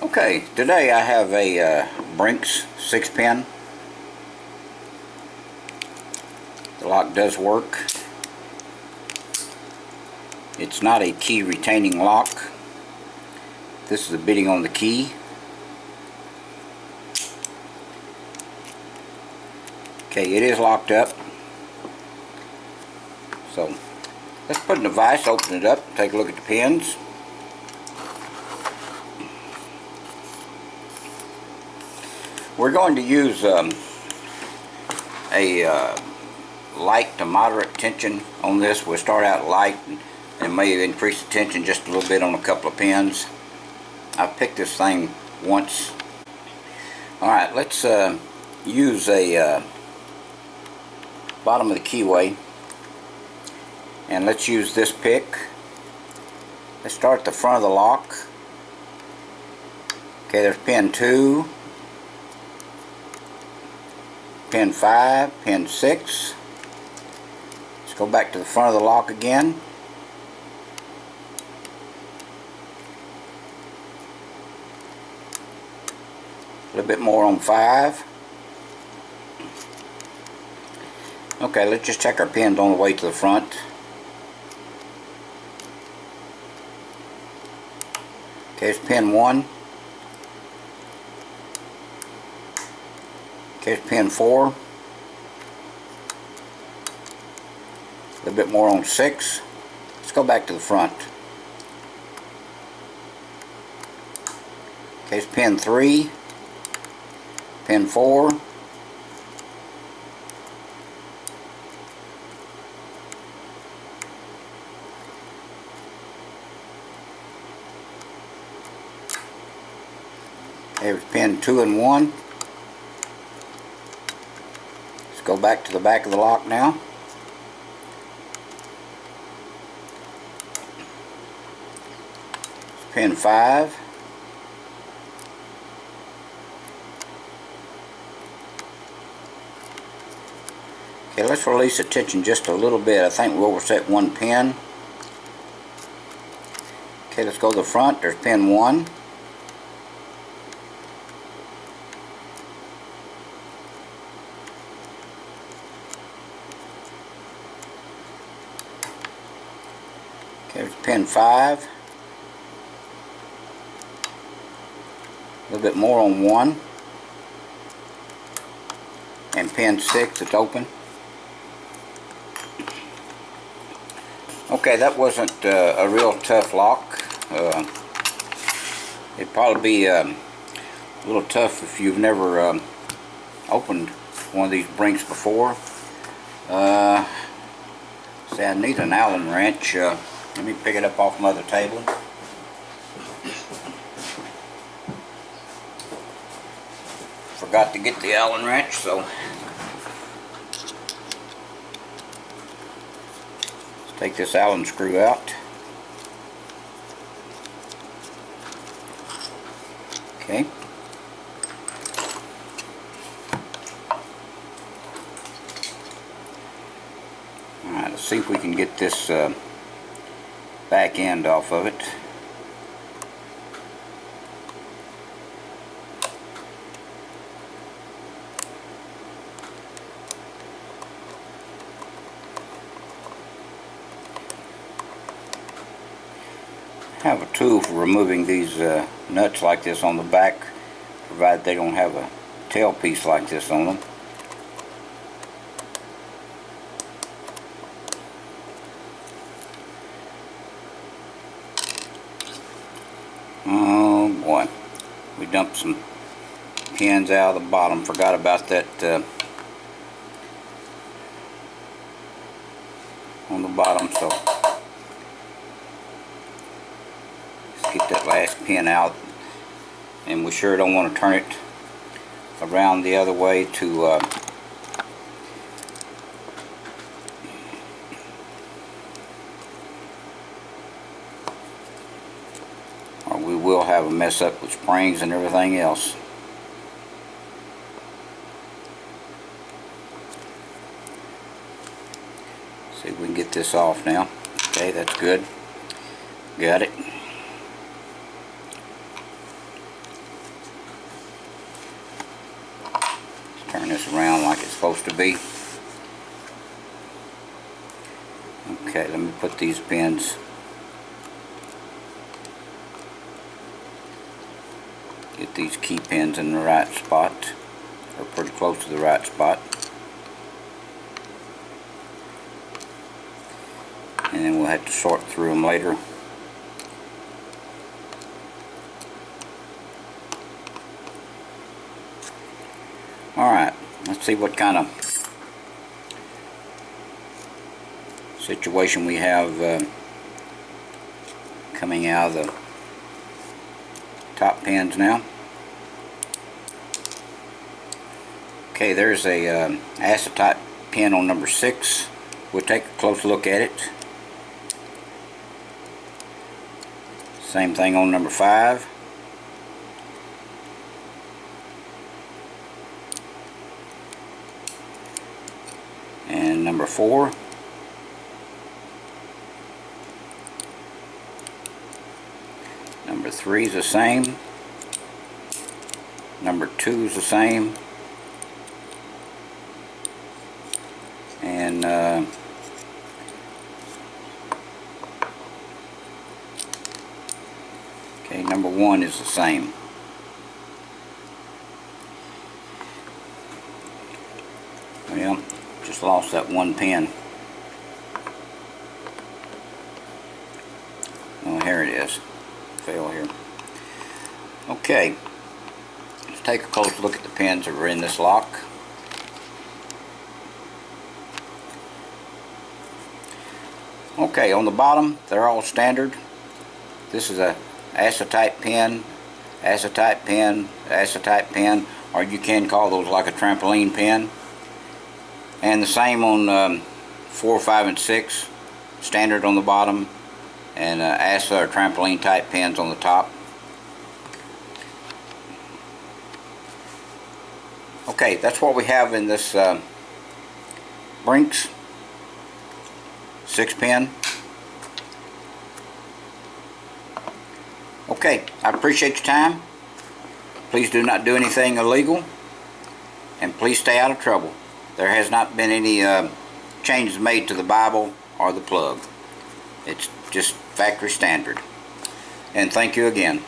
Okay, today I have a Brinks 6-pin. The lock does work. It's not a key retaining lock. This is the bitting on the key. Okay, it is locked up. So let's put in the vise, open it up, take a look at the pins. We're going to use a light to moderate tension on this. We'll start out light and may increase the tension just a little bit on a couple of pins. I've picked this thing once. Alright, let's use a bottom of the keyway, and let's use this pick. Let's start at the front of the lock. Okay, there's pin 2, pin 5, pin 6. Let's go back to the front of the lock again. A little bit more on 5. Okay, let's just check our pins on the way to the front. Okay, it's pin 1. Okay, it's pin 4. A little bit more on 6. Let's go back to the front. Okay, it's pin 3. Pin 4. There's pin 2 and 1. Let's go back to the back of the lock now. It's pin 5. Okay, let's release the tension just a little bit. I think we overset one pin. Okay, let's go to the front. There's pin 1. Okay, there's pin 5. A little bit more on 1. And pin 6, it's open. Okay, that wasn't a real tough lock. It'd probably be a little tough if you've never opened one of these Brinks before. See, I need an Allen wrench. Let me pick it up off my other table. Forgot to get the Allen wrench, so let's take this Allen screw out. Okay. Alright, let's see if we can get this back end off of it. I have a tool for removing these nuts like this on the back, provided they don't have a tail piece like this on them. Oh boy, we dumped some pins out of the bottom. Forgot about that on the bottom, so let's get that last pin out. And we sure don't want to turn it around the other way to or we will have a mess up with springs and everything else. See if we can get this off now. Okay, that's good. Got it. Turn this around like it's supposed to be. Okay, let me put these pins get these key pins in the right spot, or pretty close to the right spot. And then we'll have to sort through them later. Alright, let's see what kind of situation we have coming out of the top pins now. Okay, there's a acetate pin on number 6. We'll take a close look at it. Same thing on number 5. And number 4. Number 3 is the same. Number 2 is the same. And okay, number 1 is the same. Well, just lost that one pin. Oh, here it is. Fail here. Okay, let's take a close look at the pins that are in this lock. Okay, on the bottom they're all standard. This is a acetate pin, acetate pin, acetate pin, or you can call those like a trampoline pin. And the same on 4, 5, and 6, standard on the bottom, and ASA or trampoline type pins on the top. Okay, that's what we have in this Brinks 6-pin. Okay, I appreciate your time. Please do not do anything illegal, and please stay out of trouble. There has not been any changes made to the Bible or the plug. It's just factory standard. And thank you again.